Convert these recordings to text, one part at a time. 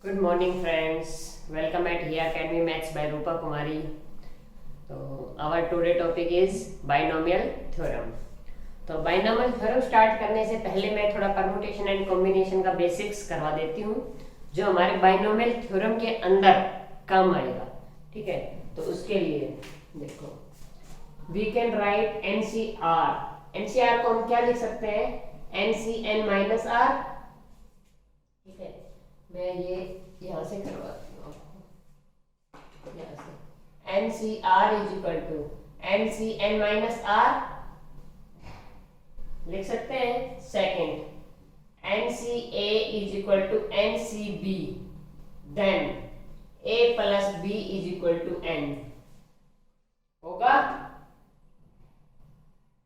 Good morning friends, welcome at हिया academy maths by Rupa Kumari. तो our today topic is binomial theorem. तो binomial theorem start करने से पहले मैं थोड़ा परमुटेशन एंड कॉम्बिनेशन का बेसिक्स करवा देती हूँ जो हमारे बाइनोमियल थ्योरम के अंदर काम आएगा। ठीक है, तो उसके लिए देखो we can write NCR. NCR को हम क्या लिख सकते हैं? NCN minus R. ठीक है, मैं ये यहाँ से करवाती हूँ आपको, यहाँ से N C R is equal to N C N minus R लिख सकते हैं। Second N C A is equal to N C B, then A plus B is equal to N होगा।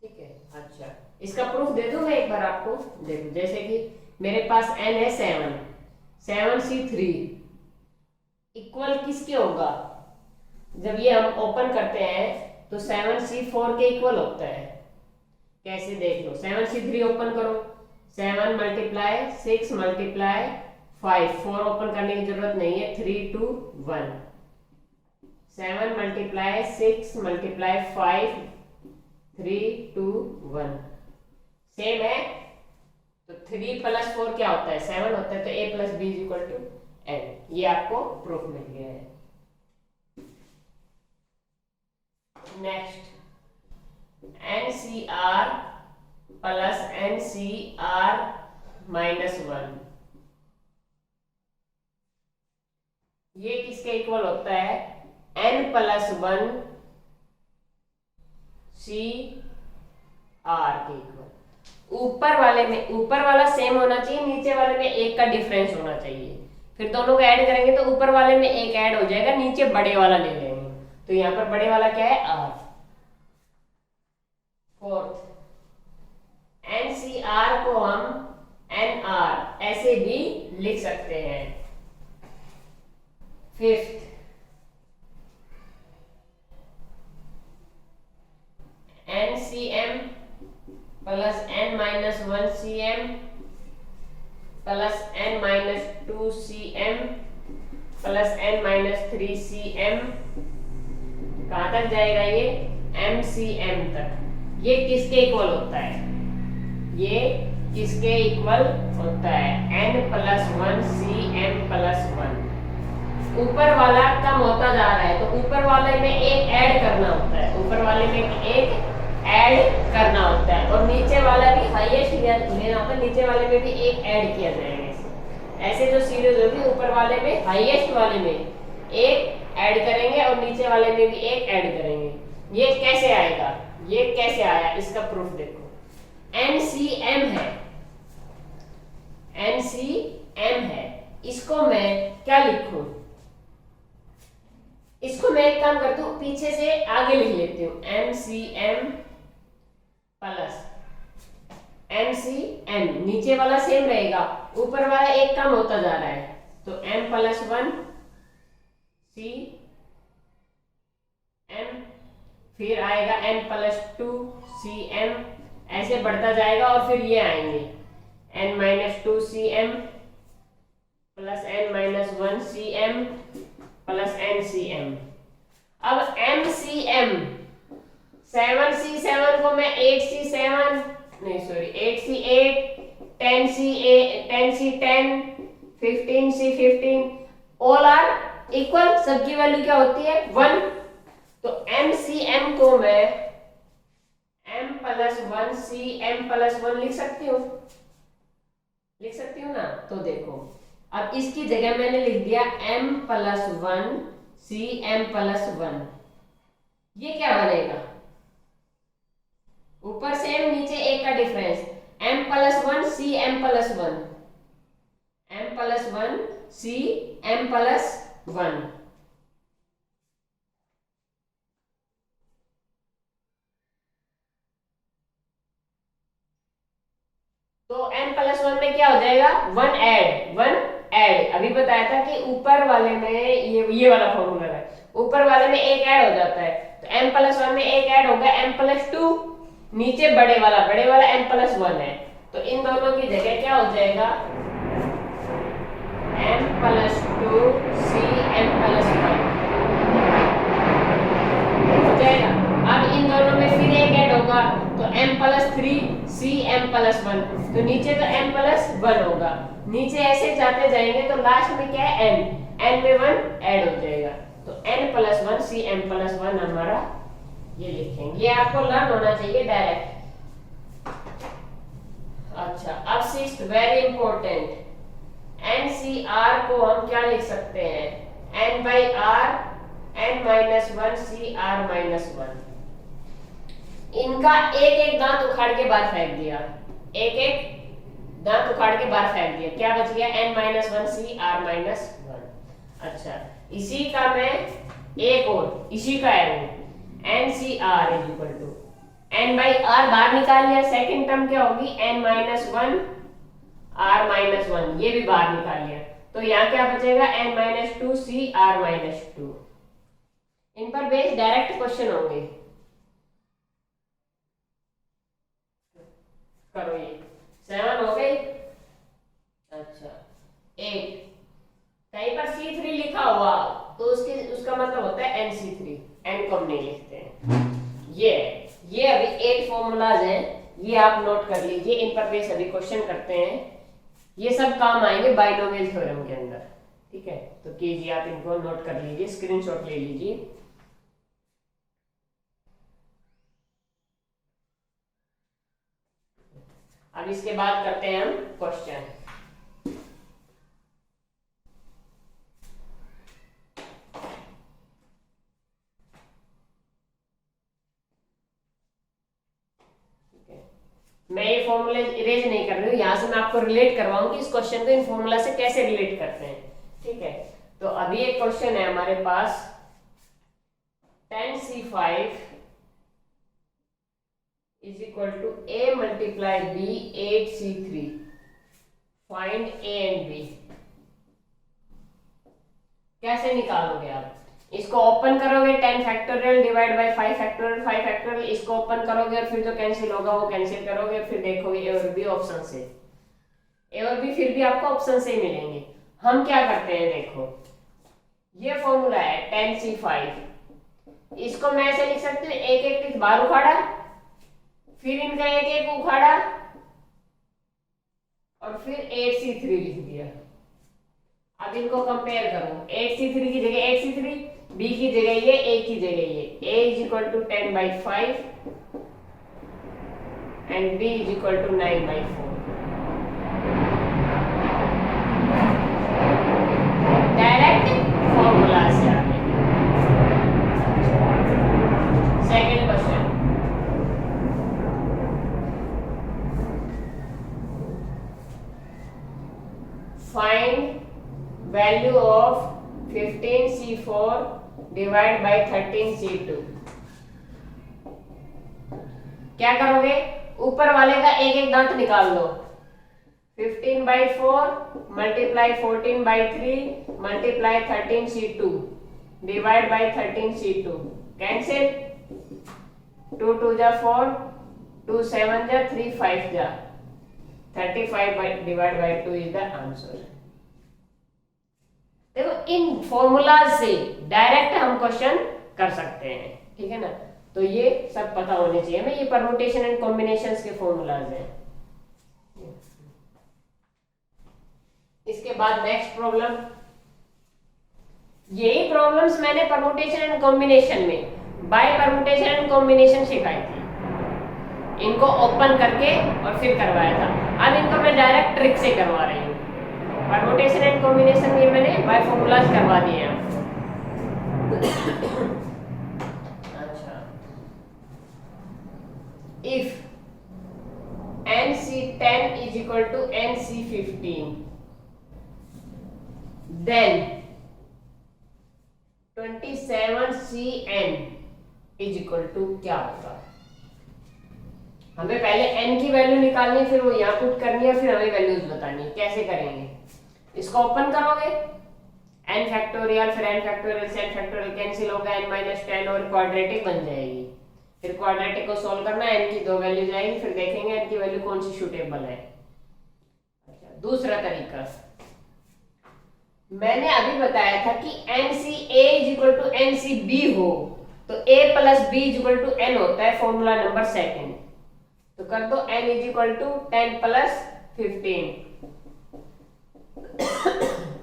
ठीक है, अच्छा इसका प्रूफ दे दूं मैं एक बार आपको। देखो जैसे कि मेरे पास एन है 7C3 इक्वल किसके होगा? जब ये हम ओपन करते हैं तो 7C4 के इक्वल होता है। कैसे देख लो, 7C3 ओपन करो, 7 मल्टीप्लाई 6 मल्टीप्लाई 5, 4 ओपन करने की जरूरत नहीं है, 3 2 1, 7 मल्टीप्लाई 6 मल्टीप्लाई 5 3 2 1 सेम है। तो 3 प्लस 4 क्या होता है? 7 होता है। तो a plus B is equal to N. ये आपको प्रूफ मिल गया है। Next NCR plus NCR minus 1, ये किसके इक्वल होता है? n प्लस 1 सी आर के इक्वल। ऊपर वाला सेम होना चाहिए, नीचे वाले में एक का डिफरेंस होना चाहिए। फिर दोनों को ऐड करेंगे तो ऊपर वाले में एक ऐड हो जाएगा, नीचे बड़े वाला ले लेंगे। तो यहाँ पर बड़े वाला क्या है? आर। फोर्थ एनसीआर को हम एनआर ऐसे भी लिख सकते हैं। Fifth NCM plus n minus 1cm plus n minus 2cm plus n minus 3cm, कहाँ तक जाएगा ये? mcm तक। ये किसके इक्वल होता है? ये किसके इक्वल होता है? n plus 1 cm plus 1। ऊपर वाला कम होता जा रहा है तो ऊपर वाले में एक ऐड करना होता है, ऊपर वाले में एक ऐड करना होता है, और नीचे वाला भी हाईएस्ट लेना होता है, नीचे वाले में भी एक ऐड किया जाएगा। ऐसे जो सीरीज होगी ऊपर वाले में हाईएस्ट वाले में एक ऐड करेंगे और नीचे वाले में भी एक ऐड करेंगे। ये कैसे आएगा? ये कैसे आया इसका प्रूफ देखो। एनसीएम है, एनसीएम है, इसको मैं क्या लिखूं? इसको मैं एक काम करती हूँ, पीछे से आगे लिख लेती हूँ। एनसीएम प्लस एनसीएन, नीचे वाला सेम रहेगा, ऊपर वाला एक कम होता जा रहा है। तो m प्लस 1 सी एम, फिर आएगा n प्लस 2 सी एम, ऐसे बढ़ता जाएगा और फिर ये आएंगे n minus 2 C M plus n minus 1 C M plus N C M. अब एम सी एम 7C7 को मैं 8C7 नहीं sorry 8C8 10C10 15C15 all are equal, सबकी वैल्यू क्या होती है? 1। तो MCM को मैं m प्लस 1 CM प्लस 1 लिख सकती हूँ, लिख सकती हूँ ना? तो देखो अब इसकी जगह मैंने लिख दिया m प्लस 1 CM प्लस 1। ये क्या बनेगा? ऊपर सेम नीचे एक का difference, m plus 1 C M plus 1, m plus 1 C M plus 1। तो m प्लस 1 में क्या हो जाएगा? 1 ऐड। अभी बताया था कि ऊपर वाले में ये वाला फॉर्मूला है, ऊपर वाले में एक ऐड हो जाता है। तो m प्लस 1 में एक ऐड होगा m प्लस 2, नीचे बड़े वाला m प्लस 1 है। तो इन दोनों की जगह क्या हो जाएगा? m प्लस 2cm प्लस 1 हो जाएगा। अब इन दोनों में फिर एक ऐड होगा तो m प्लस 3 cm प्लस 1, तो नीचे तो m प्लस 1 होगा, नीचे ऐसे जाते जाएंगे तो लास्ट में क्या है n में 1 ऐड हो जाएगा, तो n प्लस 1 cm प्लस 1 हमारा ये लिखेंगे। ये आपको लर्न होना चाहिए डायरेक्ट। अच्छा, अब सिक्स्थ वेरी इंपॉर्टेंट, NCR को हम क्या लिख सकते हैं, n by r n minus 1 CR minus 1। इनका एक एक दांत उखाड़ के बाहर फेंक दिया, एक एक दांत उखाड़ के बाहर फेंक दिया, क्या बच गया n minus 1 CR minus 1। अच्छा, इसी का मैं एक और इसी का है वो NCR is equal to n by r बाहर निकाल लिया, सेकंड टर्म क्या होगी n minus 1 r minus 1, ये भी बाहर निकाल लिया, तो यहाँ क्या बचेगा n minus 2 c r minus 2। इन पर बेस्ड डायरेक्ट क्वेश्चन होंगे, करो ये 7 हो गई। अच्छा, 8 कहीं पर C3 लिखा हुआ तो उसका मतलब होता है NC3, n को हम नहीं लिखते हैं। ये अभी 8 फॉर्मूलाज हैं, ये आप नोट कर लीजिए, इन पर बेस अभी क्वेश्चन करते हैं, ये सब काम आएंगे बाइनोमियल थ्योरम के अंदर, ठीक है, तो कीजिए आप इनको नोट कर लीजिए, स्क्रीनशॉट ले लीजिए। अब इसके बाद करते हैं हम क्वेश्चन। मैं ये फॉर्मूले इरेज नहीं कर रही हूँ, यहाँ से मैं आपको रिलेट करवाऊंगी इस क्वेश्चन को इन फॉर्मूला से कैसे रिलेट करते हैं, ठीक है। तो अभी एक क्वेश्चन है हमारे पास, 10c5 is equal to a multiply b 8c3, find a and b। कैसे निकालोगे आप इसको, ओपन करोगे 10 factorial divide by 5 factorial, 5 factorial, इसको ओपन करोगे और फिर जो कैंसिल होगा वो कैंसिल करोगे, फिर देखोगे ए और बी ऑप्शन से, ए और बी फिर भी आपको ऑप्शन से ही मिलेंगे। हम क्या करते हैं, देखो ये फॉर्मूला है 10c5, इसको मैं ऐसे लिख सकती हूँ, एक एक पीस बाहर उखाड़ा, फिर इनका एक एक उखाड़ा और फिर 8c3 लिख दिया। अब इनको कंपेयर करो, 8c3 की जगह 8c3, b की जगह ये, a की जगह ये, a is equal to 10 by 5 and b is equal to 9 by 4। Direct formula से आ गए। Second question, find value of 15c4 divide by 13c2। क्या करोगे, ऊपर वाले का एक एक दांत निकाल लो, 15 by 4 multiply 14 by 3 multiply 13c2 divide by 13c2, cancel, 2 2 जा 4, 2 7 जा 3 5 जा 35 divide by 2 is the answer. देखो इन फॉर्मूलाज से डायरेक्ट हम क्वेश्चन कर सकते हैं, ठीक है ना, तो ये सब पता होने चाहिए हमें, ये परम्यूटेशन एंड कॉम्बिनेशंस के फॉर्मूलाज हैं। इसके बाद नेक्स्ट प्रॉब्लम, यही प्रॉब्लम्स मैंने परम्यूटेशन एंड कॉम्बिनेशन में बाय परम्यूटेशन एंड कॉम्बिनेशन सिखाई थी, इनको ओपन करके और फिर करवाया था। अब इनको मैं डायरेक्ट ट्रिक से करवा रही हूँ, परम्यूटेशन एंड कॉम्बिनेशन ये मैंने बाय फॉर्मूलाज करवा दिए हैं। अच्छा, if NC10 is equal to NC15 then 27CN is equal to क्या होगा। हमें पहले n की वैल्यू निकालनी है, फिर वो यहाँ पुट करनी है, फिर हमें वैल्यूज बतानी है। कैसे करेंगे, इसको ओपन करोगे n फैक्टोरियल, फिर n फैक्टोरियल से n फैक्टोरियल कैंसिल होगा, n - 10 और क्वाड्रेटिक बन जाएगी। फिर क्वाड्रेटिक को सॉल्व करना, n की दो वैल्यूज आएगी, फिर देखेंगे n की वैल्यू कौन सी सूटेबल है। अच्छा, दूसरा तरीका, मैंने अभी बताया था कि NCA is equal to NCB हो तो A plus B is equal to N होता है, फॉर्मूला नंबर सेकेंड। तो कर दो N is equal to 10 plus 15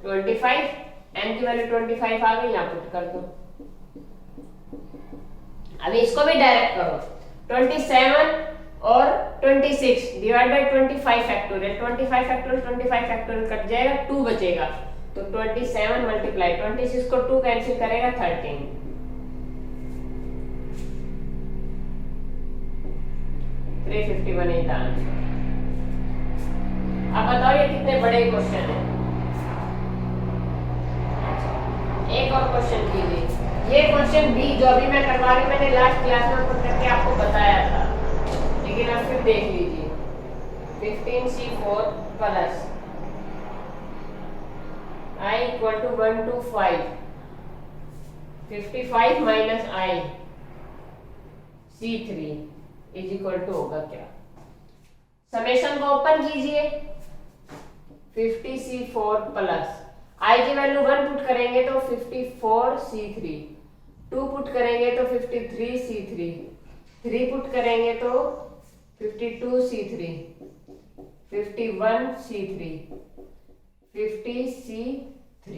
25, N की वैल्यू 25 आ गई, यहाँ पुट कर दो। अभी इसको भी डायरेक्ट करो, 27 और 26 divide by 25 factorial, 25 factorial 25 factorial cut जाएगा, 2 बचेगा। तो 27 मल्टीप्लाई 26 को 2 कैंसिल करेगा 13, 351 इज द आंसर। अब बताओ ये कितने बड़े क्वेश्चन है। एक और क्वेश्चन कीजिए, ये क्वेश्चन बी जो अभी मैं करवा रही हूँ, मैंने लास्ट क्लास में पुट करके आपको बताया था, लेकिन अब फिर देख लीजिए। 15C4 plus I equal to 1 to 5, 55 minus I C3 is equal to होगा क्या? समेशन को ओपन कीजिए, 50C4 प्लस I की वैल्यू 1 पुट करेंगे तो 54C3, 2 पुट करेंगे तो 53C3, 3 पुट करेंगे तो 52C3, 51C3, 50C3।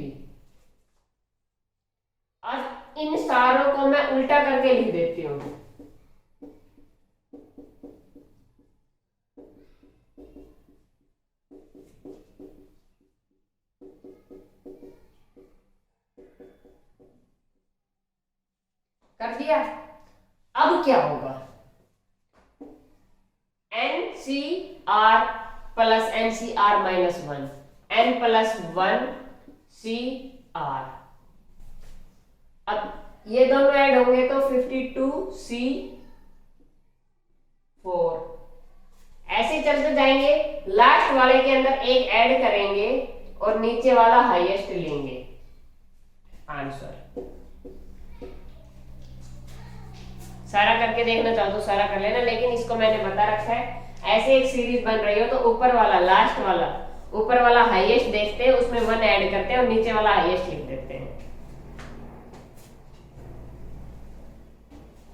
अब इन सारों को मैं उल्टा करके लिख देती हूँ। कर दिया। अब क्या होगा? NCR plus NCR minus 1, N plus 1CR। अब ये दोनों ऐड होंगे तो 52C4। ऐसे चलते जाएंगे, लास्ट वाले के अंदर एक ऐड करेंगे और नीचे वाला हाईएस्ट लेंगे। आंसर सारा करके देखना चाहो तो सारा कर लेना, लेकिन इसको मैंने बता रखा है ऐसे एक सीरीज बन रही हो तो ऊपर वाला लास्ट वाला, ऊपर वाला हाईएस्ट देखते हैं, उसमें 1 ऐड करते हैं और नीचे वाला हाईएस्ट लिख देते हैं।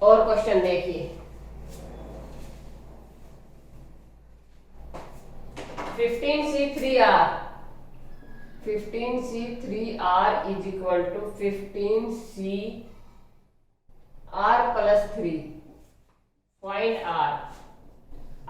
और क्वेश्चन देखिए, 15C3R, 15C3R is equal to 15CR plus 3, find R।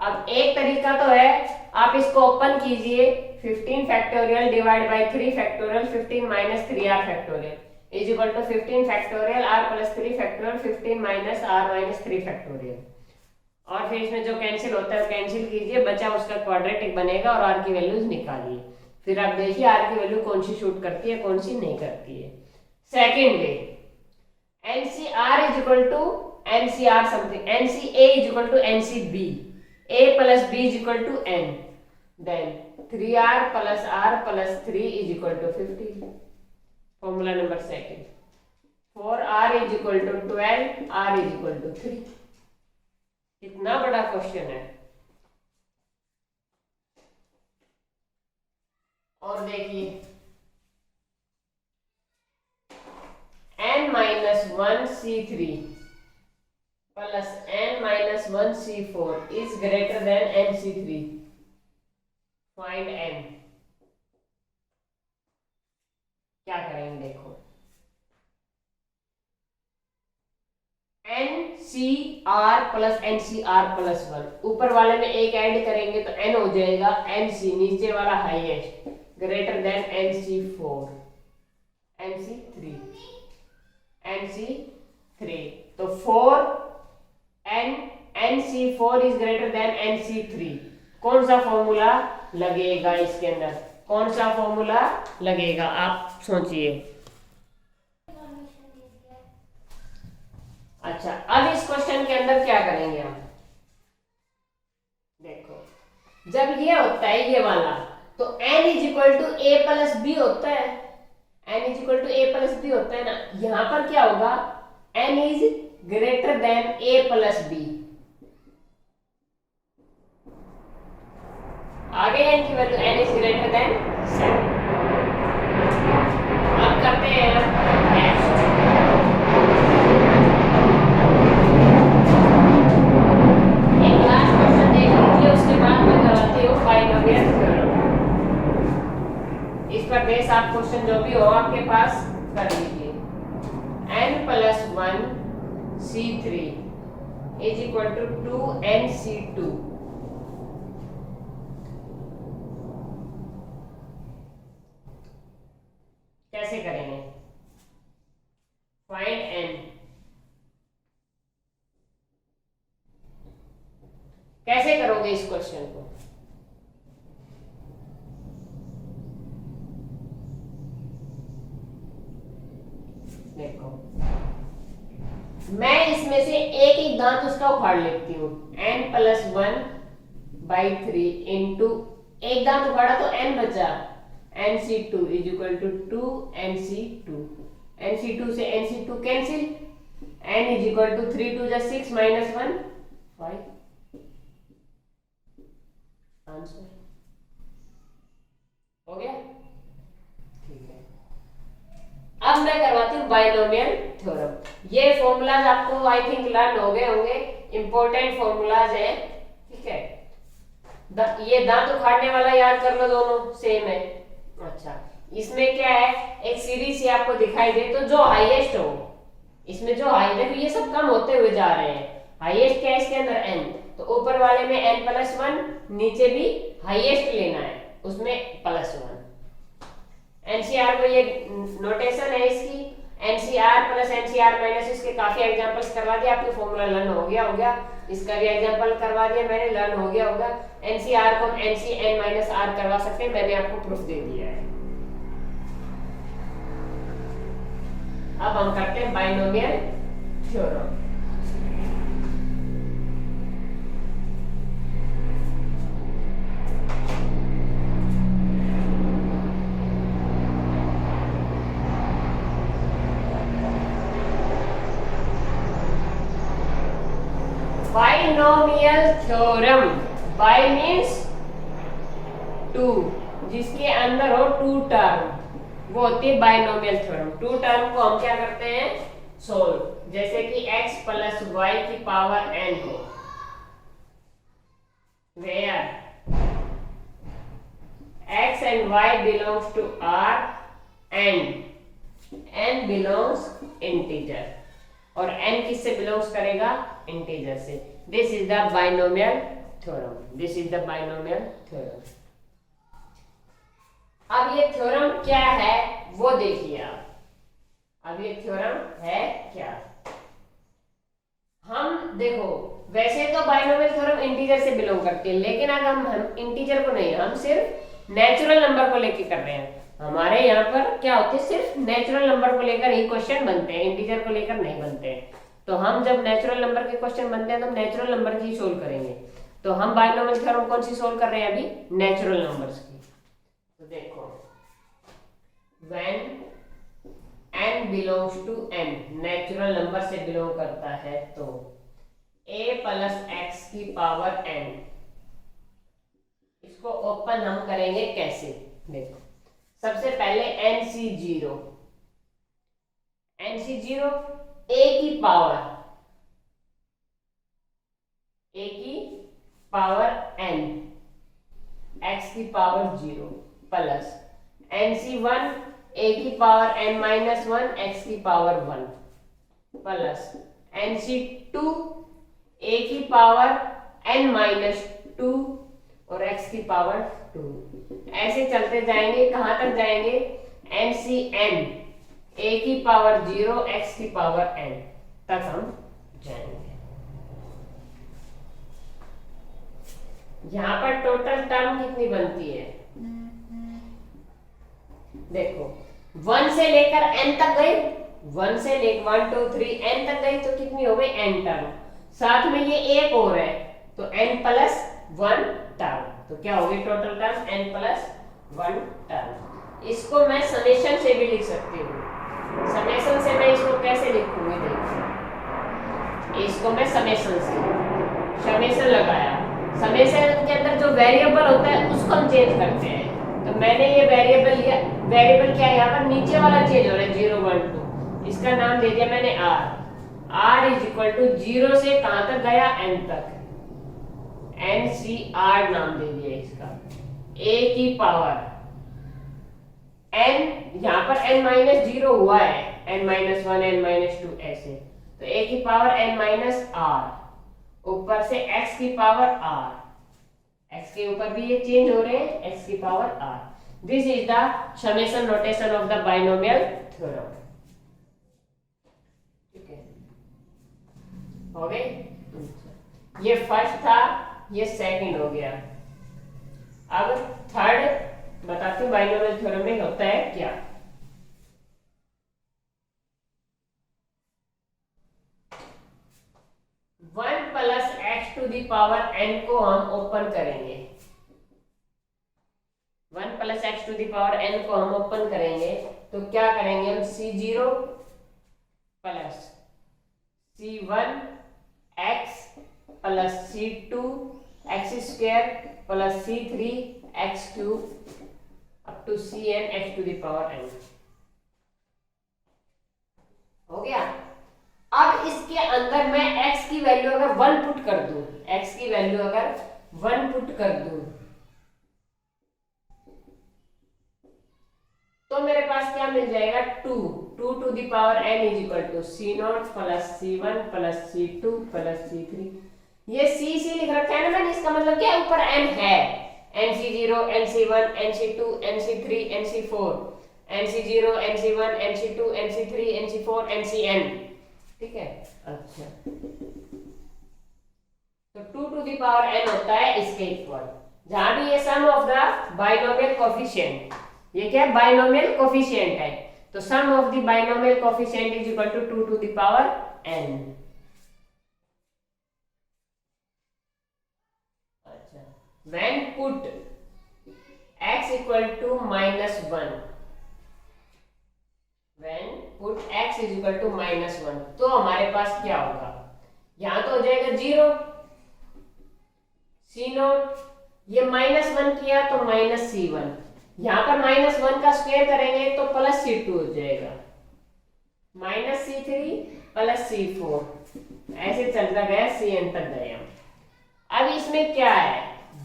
अब एक तरीका तो है, आप इसको ओपन कीजिए, 15 factorial divide by 3 factorial 15 minus 3R factorial is equal to 15 factorial R plus 3 factorial 15 minus R minus 3 factorial. और फिर इसमें जो कैंसिल होता है कैंसिल कीजिए, बचा उसका क्वाड्रेटिक बनेगा और R की वैल्यूज निकालिए। फिर आप देखिए R की वैल्यू कौन सी शूट करती है, कौन सी नहीं करती है। Second way, NCR is equal to NCR something, NCA is equal to NCB, A plus B is equal to N, then 3R plus R plus 3 is equal to 50. Formula number second. 4R is equal to 12, R is equal to 3. कितना बड़ा question है। और देखिए, N minus 1C3 plus N minus 1C4 is greater than NC3. Find N। क्या करेंगे देखो, NCR plus NCR plus 1, ऊपर वाले में एक ऐड करेंगे तो N हो जाएगा, NC नीचे वाला highest greater than NC4, NC3, NC3। तो 4NC4 is greater then NC3। कौन सा फॉर्मूला लगेगा इसके अंदर, कौन सा फॉर्मूला लगेगा, आप सोचिए। अच्छा, अब इस क्वेश्चन के अंदर क्या करेंगे हम, देखो, जब ये होता है ये वाला तो N is equal to A plus B होता है, N is equal to A plus B होता है ना। यहां पर क्या होगा, N is greater than A plus B। आगे N की वैल्यू N इज ग्रेटर देन 7। के साथ क्वेश्चन जो भी हो आपके पास कर लीजिए। n+1 C3 is equal to 2n C2। कैसे करेंगे? Find n। कैसे करोगे इस क्वेश्चन को? देखो, मैं इसमें से एक एक दांत उसका उखाड़ लेती हूँ। n+1/3 इंटू एक दांत उखाड़ा तो n बचा, nc2 is equal to 2nc2। nc2 से nc2 cancel, n is equal to 3 2 6 -1 5। Answer हो गया। ठीक है, अब मैं करवाती हूँ बाइनोमियल थ्योरम। ये फॉर्मूलाज आपको आई थिंक लर्न हो गए होंगे, इंपॉर्टेंट फॉर्मूलाज हैं। ठीक है, ये दांत उखाड़ने वाला याद कर लो, दोनों सेम है। अच्छा, इसमें क्या है, एक सीरीज से आपको दिखाई दे तो जो हाईएस्ट हो, इसमें जो हाई, देखो ये सब कम होते हुए जा रहे हैं। हाईएस्ट क्या है इसके अंदर? n, तो ऊपर वाले में n+1, नीचे भी हाईएस्ट लेना है, उसमें +1। एनसीआर को ये नोटेशन है इसकी, एनसीआर प्लस एनसीआर माइनस, इसके काफी एग्जांपल्स करवा दिए आपके, फॉर्मूला लर्न हो गया। इसका भी एग्जांपल करवा दिया मैंने, लर्न हो गया होगा। एनसीआर को एनसीn-r करवा सकते हैं, मैंने आपको प्रूफ दे दिया है। अब हम करते हैं binomial theorem. Binomial theorem, bi means two, जिसके अंदर हो टू टर्म, वो होती है बाइनोमियल थ्योरम। टू टर्म को हम क्या करते हैं? सोल्व। जैसे कि x + y की पावर n हो, where x and y belongs to R and n belongs integer, और n किससे बिलोंग्स करेगा? इंटीजर से। This is the binomial theorem, this is the binomial theorem. अब ये थ्योरम क्या है वो देखिए आप। अब ये थ्योरम है क्या? हम देखो, वैसे तो बाइनोमियल थ्योरम इंटीजर से बिलोंग करती है, लेकिन अगर हम इंटीजर को नहीं, हम सिर्फ नेचुरल नंबर को लेके कर रहे हैं। हमारे यहाँ पर क्या होते हैं, सिर्फ नेचुरल नंबर को लेकर ही क्वेश्चन बनते हैं, इंटीजर को लेकर नहीं बनते हैं। तो हम जब नेचुरल नंबर के क्वेश्चन बनते हैं तो हम नेचुरल नंबर की सोल्व करेंगे। तो हम बाइनोमियल थ्योरम कौन सी सोल्व कर रहे हैं अभी? नेचुरल नंबर्स की। तो देखो, when n belongs to n, natural number से बिलोंग करता है, तो a + x की पावर n, इसको ओपन हम करेंगे कैसे? देखो, सबसे पहले nc0 a की पावर n, x की पावर 0 प्लस nc1 a की पावर n-1, x की पावर 1 प्लस nc2 a की पावर n-2 और x की पावर 2। ऐसे चलते जाएंगे, कहां तक जाएंगे? nCn a की पावर 0, x की पावर n तक हम जाएंगे। यहां पर टोटल टर्म कितनी बनती है? देखो, 1 से लेकर n तक गई, 1 से लेकर 1 2 3 n तक गई, तो कितनी हो गई? n term. साथ में ये एक और है, तो n+1 टर्म, तो क्या होगी टोटल टर्म? n+1 term. इसको मैं समेशन से भी लिख सकती हूँ। समेशन से मैं इसको कैसे लिखूंगी? देखिए, इसको मैं समेशन लगाया, समेशन के अंदर जो वेरिएबल होता है उसको हम चेंज करते हैं। तो मैंने ये वेरिएबल लिया, वेरिएबल क्या है यहाँ पर? नीचे वाला चेंज हो रहा है 0 1 2, इसका नाम दे दिया मैंने r इज इक्वल टू 0 से कहां तक गया? n तक, NCR नाम दे दिया इसका। a की पावर n यहाँ पर n माइनस 0 हुआ है, n माइनस 1 n माइनस 2 ऐसे, तो a की पावर n माइनस r, ऊपर से x की पावर r, x के ऊपर भी ये चेंज हो रहे हैं, x की power r. This is the summation notation of the binomial theorem. ठीक है, हो गए. ये फर्स्ट था, ये सेकंड हो गया. अब थर्ड बताती हूँ बाइनोमियल थ्योरम में होता है क्या. One plus x to the power N को हम ओपन करेंगे. 1 plus x to the power N को हम ओपन करेंगे तो क्या करेंगे हम, c0 plus c1 x plus c2 x square plus c3 x cube up to cn x to the power n. हो गया. अब इसके अंदर मैं x की वैल्यू अगर 1 पुट कर दूं, x की वैल्यू अगर 1 पुट कर दूं तो मेरे पास क्या मिल जाएगा, 2 to the power n is equal to c0 plus c1 plus c2 plus c3. ये c लिख रखा है ना मैंने, इसका मतलब क्या है, ऊपर n है, nc0 nc1 nc2 nc3 nc4 nc0 nc1 nc2 nc3 nc4 ncn. ठीक है. अच्छा, तो 2 टू दी पावर n होता है इसके इक्वल. जहां भी ये sum of the binomial coefficient, ये क्या है, बाइनोमियल कोफिशिएंट है, तो sum of the binomial coefficient is equal to 2 to the power n. अच्छा, when put x equal to -1, when put x is equal to -1 तो हमारे पास क्या होगा, यहां तो हो जाएगा 0 c0, ये -1 किया तो -c1, यहां पर -1 का स्क्वायर करेंगे तो प्लस c2 हो जाएगा, -c3 प्लस c4, ऐसे चलता गया cn तक गए हम. अब इसमें क्या है,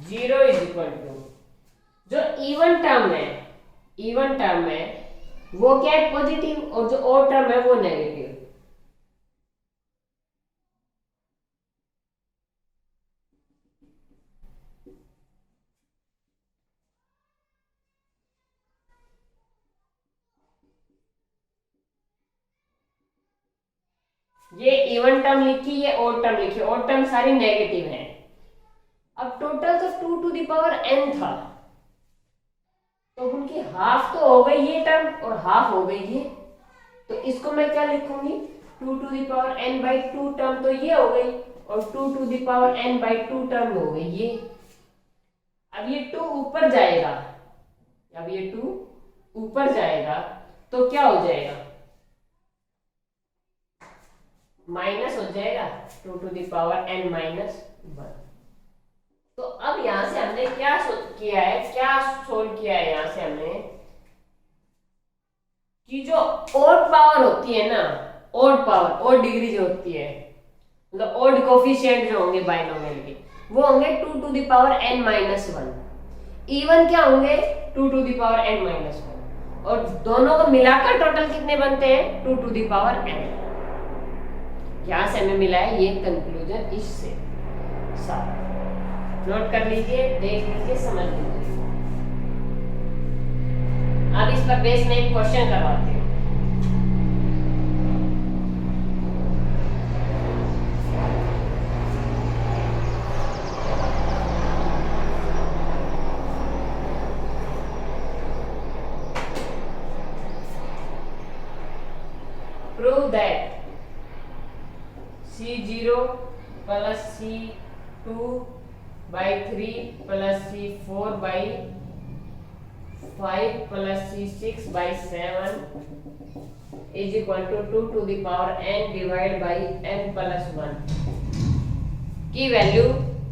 0 इज इक्वल टू जो इवन टर्म है वो क्या है, पॉजिटिव, और जो ऑड टर्म है वो नेगेटिव. ये इवन टर्म लिखी, ये ऑड टर्म लिखी, ऑड टर्म सारी नेगेटिव है. अब टोटल तो 2 टू द पावर n था, तो उनकी हाफ तो हो गई ये टर्म और हाफ हो गई ये, तो इसको मैं क्या लिखूंगी, 2 to the power n by 2 term तो ये हो गई, और 2 to the power n by 2 term हो गई ये. अब ये 2 ऊपर जाएगा, अब ये 2 ऊपर जाएगा तो क्या हो जाएगा, माइनस हो जाएगा 2 to the power n minus 1. तो अब यहां से हमने क्या किया है, क्या सोल्व किया है यहां से हमने, कि जो ओड पावर होती है ना, ओड पावर, ओड डिग्री जो होती है, मतलब ओड कोफिशिएंट जो होंगे बाइनोमियल के, वो होंगे 2 to the power n minus 1. Even क्या होंगे, 2 to the power n minus 1, और दोनों को मिलाकर टोटल कितने बनते हैं, 2 टू द पावर n. यहां से हमें मिला है ये कंक्लूजन, इससे सारा नोट कर लीजिए, देख लीजिए, समझ लीजिए. अब इस पर बेस में एक क्वेश्चन करवाते हैं. Prove that c0 plus c2 by 3 plus c4 by 5 plus c6 by 7 is equal to 2 to the power n divided by n plus 1 की वैल्यू,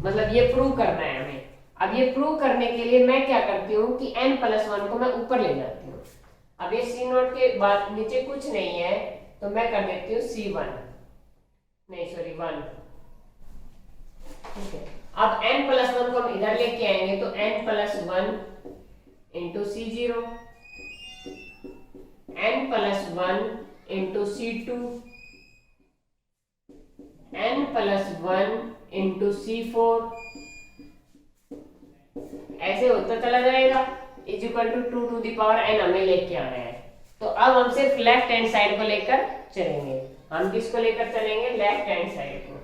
मतलब ये प्रूव करना है हमें. अब ये प्रूव करने के लिए मैं क्या करती हूँ कि n plus 1 को मैं ऊपर ले जाती हूँ. अब ये c0 के बाद नीचे कुछ नहीं है तो मैं कर देती हूँ c1, नहीं सॉरी 1. ठीक है. अब n प्लस 1 को हम इधर लेके आएंगे तो n plus 1 into c0 n plus 1 into C2, n plus 1 into C4, ऐसे होता चला जाएगा, is equal to 2 to the power n हमें लेके आना है। तो अब हम सिर्फ लेफ्ट हैंड साइड को लेकर चलेंगे। हम किसको लेकर चलेंगे? लेफ्ट हैंड साइड को।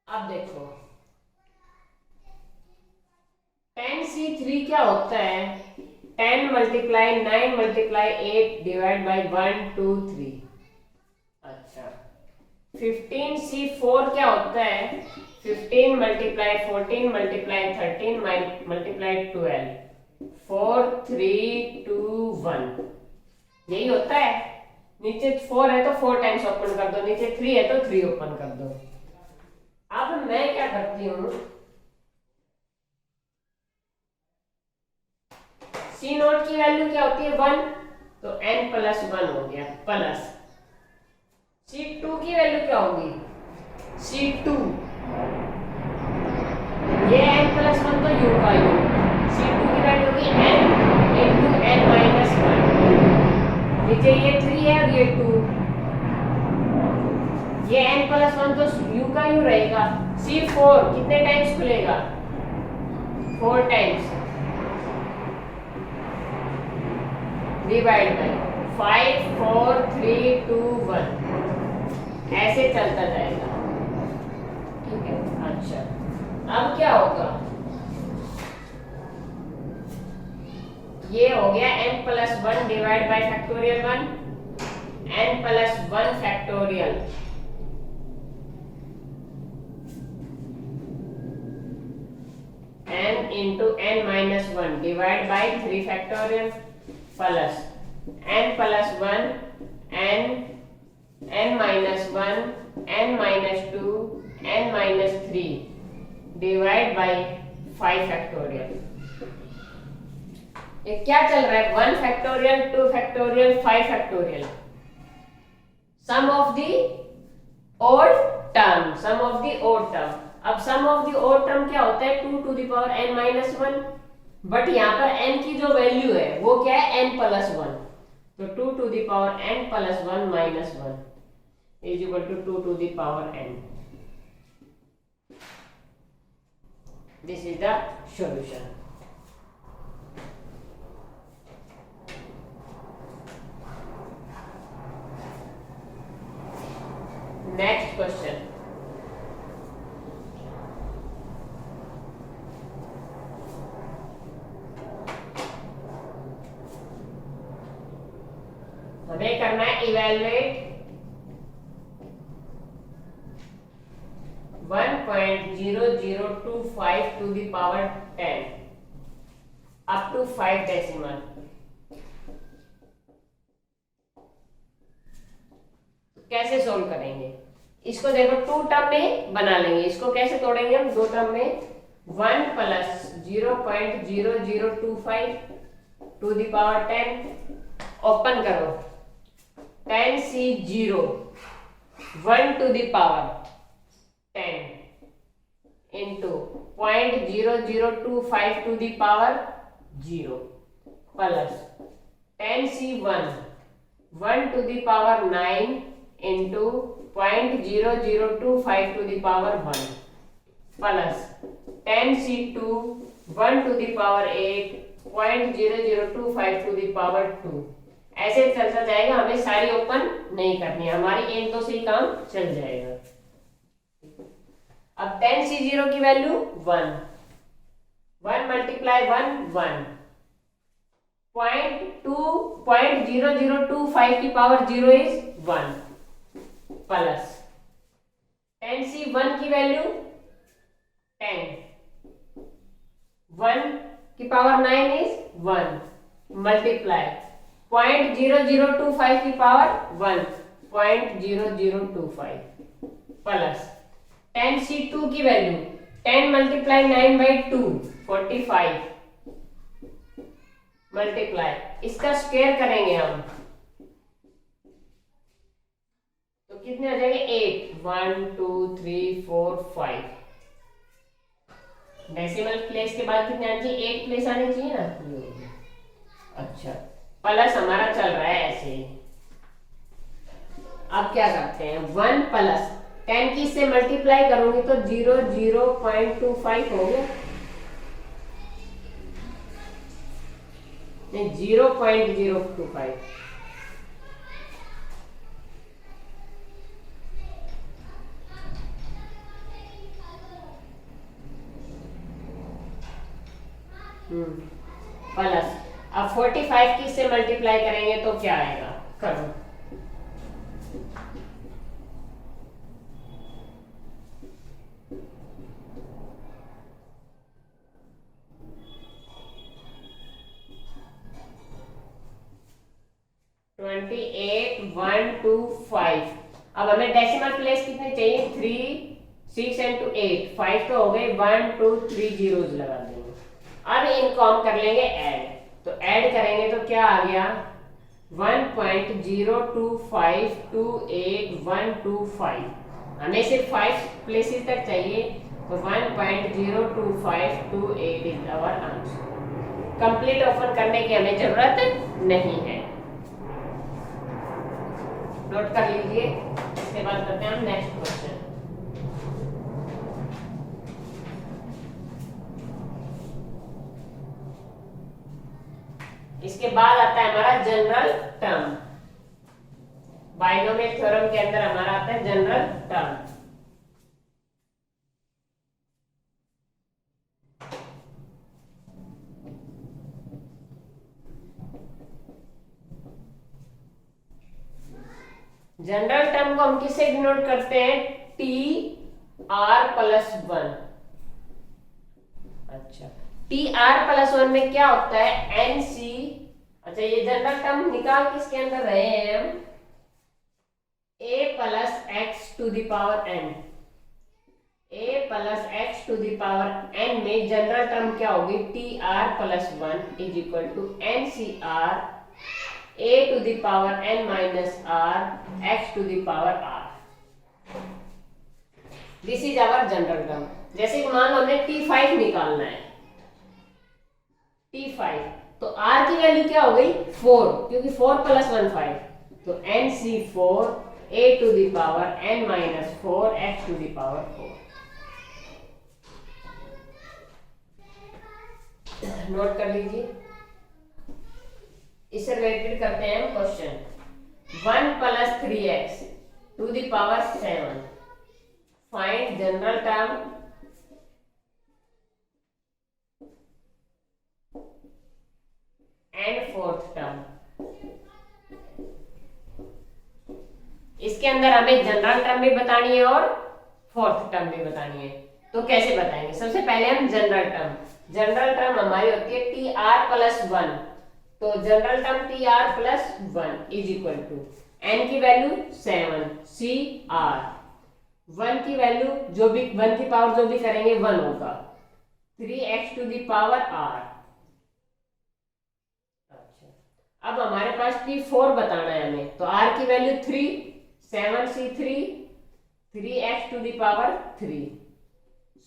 अब देखो 10C3 क्या होता है? 10 मल्टीप्लाई 9 मल्टीप्लाई 8 डिवाइड बाई 1 2 3। अच्छा 15C4 क्या होता है? 15 मल्टीप्लाई 14 मल्टीप्लाई 13 मल्टीप्लाई 12 4 3 2 1, यही होता है। नीचे 4 है तो 4 टाइम्स ओपन कर दो, नीचे 3 है तो 3 ओपन कर दो। अब मैं क्या करती हूँ, C नोट की वैल्यू क्या होती है? 1, तो n प्लस 1 हो गया, प्लस C2 की वैल्यू क्या होगी? C2 ये n प्लस 1 तो u का u, C2 की वैल्यू होगी n इंटू n माइनस 1। नीचे ये 3 है और ये 2, ये n प्लस 1 तो u का u रहेगा। C4 कितने टाइम्स खुलेगा? 4 टाइम्स, डिवाइड बाय 5 4 3 2 1, ऐसे चलता जाएगा। ठीक है। अच्छा अब क्या होगा? ये हो गया n plus 1 divide by factorial 1, n plus 1 factorial n into n minus 1 divide by 3 factorial plus n plus 1 n minus 1 n minus 2 n minus 3 divide by 5 factorial. ये क्या चल रहा है? 1 factorial 2 factorial 5 factorial, sum of the odd term, sum of the odd term. अब sum of the odd term क्या होता है? 2 to the power n minus 1, but यहाँ पर n की जो वैल्यू है वो क्या है? n प्लस 1, तो 2 to the power n plus 1 minus 1 is equal to 2 to the power n। This is the solution. Next question, हमें करना है evaluate 1.0025 to the power 10 up to 5 decimal. कैसे सोल्व करेंगे इसको? देखो 2 टर्म में बना लेंगे। इसको कैसे तोड़ेंगे हम? 2 टर्म में 1 plus 0.0025 to the power 10, open करो 10C0 1 to the power 10 into 0.0025 to the power 0 plus 10C1 1 to the power 9 into 0.0025 to the power 1 plus 10C2 1 to the power 8 0.0025 to the power 2। ऐसे चलता जाएगा, हमें सारी open नहीं करनी है, हमारी इन दो से ही काम चल जाएगा। अब 10C0 की वैल्यू 1, 1 मल्टीप्लाई 1 1, 0.0025 की पावर 0 इज 1 प्लस 10C1 की वैल्यू 10, 1 की पावर 9 इज 1 मल्टीप्लाई 0.0025 की पावर 1 0.0025 प्लस 10C2 की वैल्यू 10 मल्टीप्लाई 9 बाई 2 45 मल्टीप्लाई, इसका स्क्वायर करेंगे हम तो कितने आ जाएंगे? 8 1 2 3 4 5 डेसिमल प्लेस के बाद कितने आने चाहिए, 8 प्लेस आने चाहिए ना। अच्छा, प्लस हमारा चल रहा है ऐसे ही। अब क्या करते हैं, 1 प्लस 10 की से मल्टीप्लाई करूंगी तो 0.25 हो गया, नहीं 0.025। प्लस अब 45 की से मल्टीप्लाई करेंगे तो क्या आएगा, करो। ट्वेंटी 28,125। अब हमें डेसिमल प्लेस कितने चाहिए, 3 6 एंड 8 5 तो हो गए, 1 2 3 जीरोस लगा देंगे। अब इनको हम कर लेंगे ऐड, तो ऐड करेंगे तो क्या आ गया, 1.02528,125। हमें सिर्फ 5 प्लेसेस तक चाहिए, तो 1.02528 is our answer. Complete open करने की हमें जरूरत नहीं है, नोट कर लीजिए। इसके बाद करते हैं हम नेक्स्ट क्वेश्चन। इसके बाद आता है हमारा जनरल टर्म। बाइनोमियल थ्योरम के अंदर हमारा आता है जनरल टर्म। जनरल टर्म को हम किससे डिनोट करते हैं, टी आर प्लस 1। अच्छा, टी आर प्लस 1 में क्या होता है, एन सी। अच्छा, ये जनरल टर्म निकाल किसके अंदर रहे हैं हम, A plus x to the power n. A plus x to the power n में जनरल टर्म क्या होगी, T R plus 1 is equal to N C R a to the power n minus r x to the power r। This is our general term. जैसे कि मान लो हमने t5 निकालना है, t5 तो r की वैल्यू क्या हो गई, 4, क्योंकि 4 प्लस 1 5, तो nc4 a to the power n minus 4 x to the power 4। Note कर लीजिए। इससे रिलेटेड करते हैं हम question. 1 plus 3x to the power 7, find general term and fourth term. इसके अंदर हमें जनरल टर्म भी बतानी है और फोर्थ टर्म भी बतानी है। तो कैसे बताएंगे, सबसे पहले हम जनरल टर्म हमारी होती है टी आर प्लस 1। तो general term T R plus 1 is equal to N की वैल्यू 7, सी आर 1 की वैल्यू जो भी 1 की पावर जो भी करेंगे 1 होगा, 3x to the power r। अच्छा, अब हमारे पास t4 बताना है हमें, तो r की value 3, 7c3 3x to the power 3।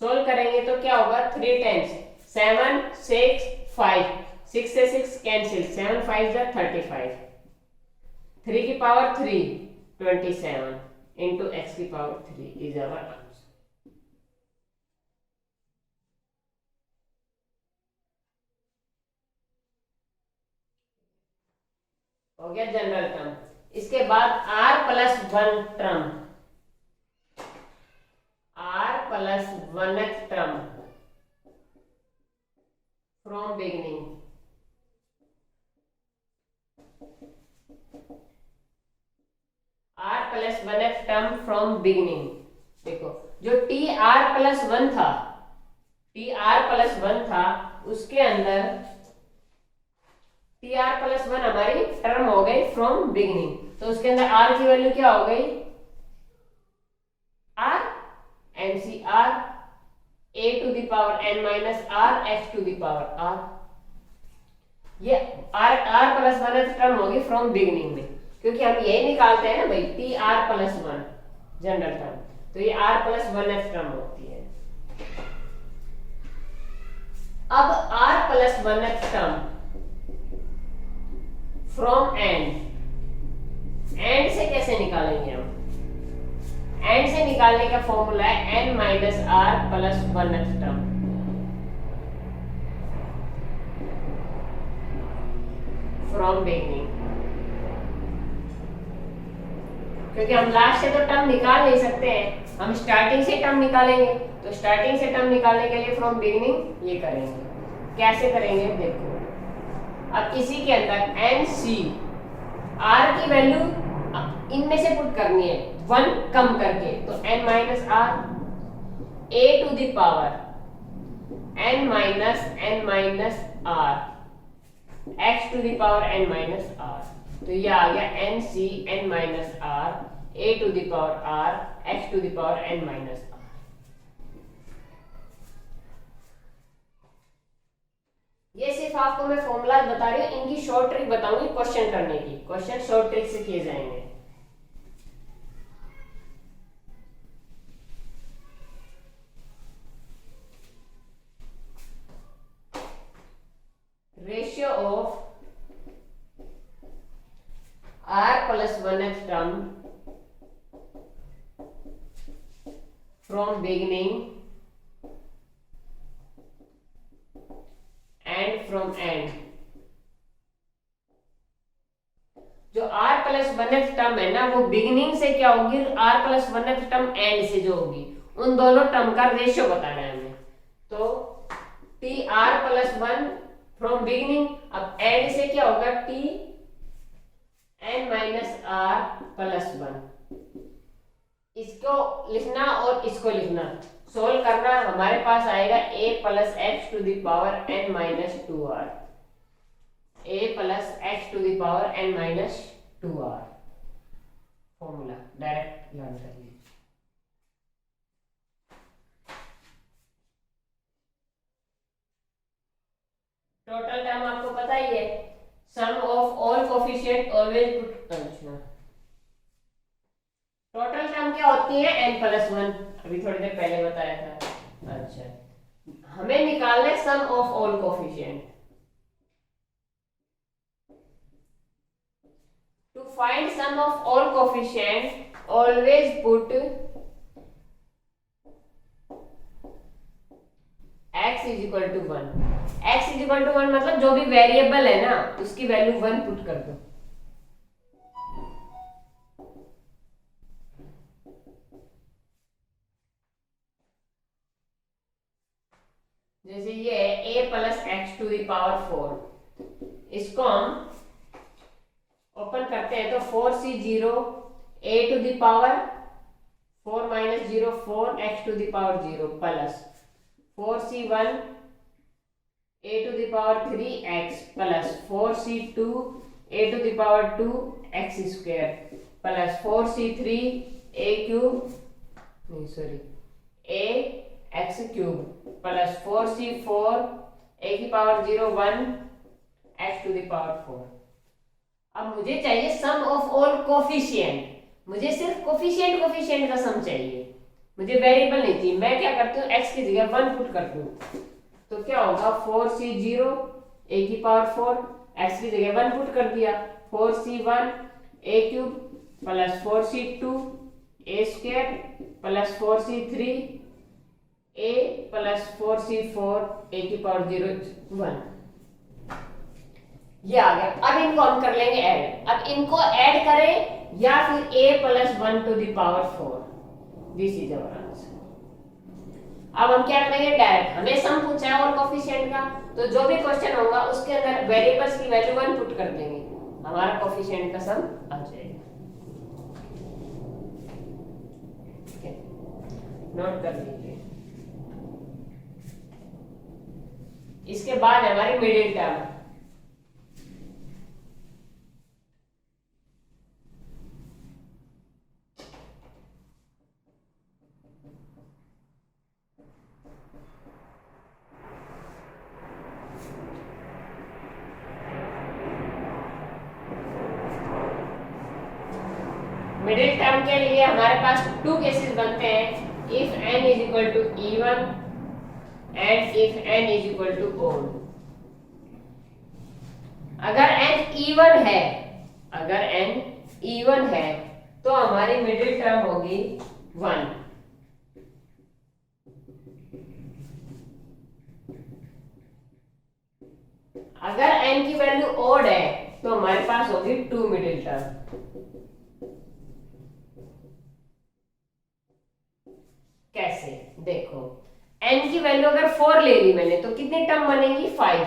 Solve करेंगे तो क्या होगा, 3 टाइम्स 7 6 5, 6 से 6 कैंसिल, 7 5 जा 35, 3 की पावर 3 27 इंटू एक्स की पावर 3 इज आवर आंसर। हो गया जनरल टर्म। इसके बाद r plus 1 term, r plus 1th term from beginning. r plus 1th term from beginning. देखो, जो टी आर प्लस 1 था, टी आर प्लस 1 था, उसके अंदर टी आर प्लस 1 हमारी टर्म हो गई फ्रॉम बिगिनिंग। तो उसके अंदर r की वैल्यू क्या हो गई, r N C R a to the power n minus r x to the power r। ये r प्लस 1th टर्म होगी फ्रॉम बिगिनिंग में, क्योंकि हम ये निकालते हैं ना भाई T R plus 1 general term, तो ये r प्लस 1th टर्म होती है। अब r plus 1th term from and से कैसे निकालेंगे हम? एंड से निकालने का फॉर्मूला है n minus R plus 1th term. From beginning, क्योंकि हम लास्ट से तो टर्म निकाल नहीं सकते हैं, हम स्टार्टिंग से टर्म निकालेंगे। तो स्टार्टिंग से टर्म निकालने के लिए फ्रॉम बिगनिंग ये करेंगे। कैसे करेंगे देखो, अब इसी के अंदर एन सी आर की वैल्यू इनमें से पुट करनी है 1 कम करके, तो n minus R a to the power n minus R x to the power n minus R. तो ये आ गया n c n minus R a to the power r x to the power n minus R. ये सिर्फ आपको मैं formula बता रही हूँ, इनकी शॉर्ट ट्रिक बताऊंगी क्वेश्चन करने की। क्वेश्चन शॉर्ट ट्रिक से किए जाएंगे। Ratio of r plus 1th term from beginning and from and. जो r प्लस 1th टर्म है ना, वो बिगिनिंग से क्या होगी, r plus 1th term and से जो होगी, उन दोनों टर्म का रेशियो बताना है हमें। तो t r plus 1 from beginning, अब एंड से क्या होगा, t n minus r plus 1। इसको लिखना और इसको लिखना, सोल्व करना, हमारे पास आएगा a plus x to the power n minus 2r, a plus x to the power n minus 2r। Formula direct learn कर लीजिए। टोटल टर्म आपको पता ही है, sum of all coefficient always put. अच्छा, टोटल टर्म क्या होती है, n प्लस 1, अभी थोड़ी देर पहले बताया था। अच्छा, हमें निकालना है sum of all coefficient. To find sum of all coefficient always put x is equal to 1। x is equal to 1 मतलब जो भी वेरिएबल है ना, उसकी वैल्यू 1 पुट कर दो। जैसे ये है a plus x to the power 4, इसको हम ओपन करते हैं तो 4c0 a to the power 4 minus 0 4 x to the power 0 plus 4c1 a to the power 3x plus 4c2 a to the power 2 x square plus 4c3 a cube नहीं sorry a x cube plus 4c4 a की power 0 1 x to the power 4। अब मुझे चाहिए सम of all coefficient, मुझे सिर्फ coefficient का सम चाहिए, मुझे वेरिएबल नहीं चाहिए। मैं क्या करती हूँ, x की जगह 1 पुट करती हूँ, तो क्या होगा 4c0 a की पावर 4, x की जगह 1 पुट कर दिया, 4c1 a cube plus 4c2 a square plus 4c3 a plus 4c4 a की पावर 0 1। ये आ गया। अब इनको हम कर लेंगे ऐड। अब इनको ऐड करें या फिर a plus 1 to the power 4, this is our answer. अब हम क्या करेंगे, डायरेक्ट, हमें सम पूछा है और कोफिशिएंट का, तो जो भी क्वेश्चन होगा उसके अंदर वेरिएबल्स की वैल्यू 1 पुट कर देंगे, हमारा कोफिशिएंट का सम आ जाएगा। ठीक है, नोट कर लीजिए। इसके बाद हमारी मिडिल टर्म, मिडिल टर्म के लिए हमारे पास 2 केसेस बनते हैं। If n is equal to e1 and if n is equal to odd. अगर n इवन है, अगर n इवन है तो हमारी मिडिल टर्म होगी 1। अगर n की वैल्यू ओड है तो हमारे पास होगी 2 मिडिल टर्म। कैसे देखो, n की वैल्यू अगर 4 ले ली मैंने तो कितनी टर्म बनेगी 5,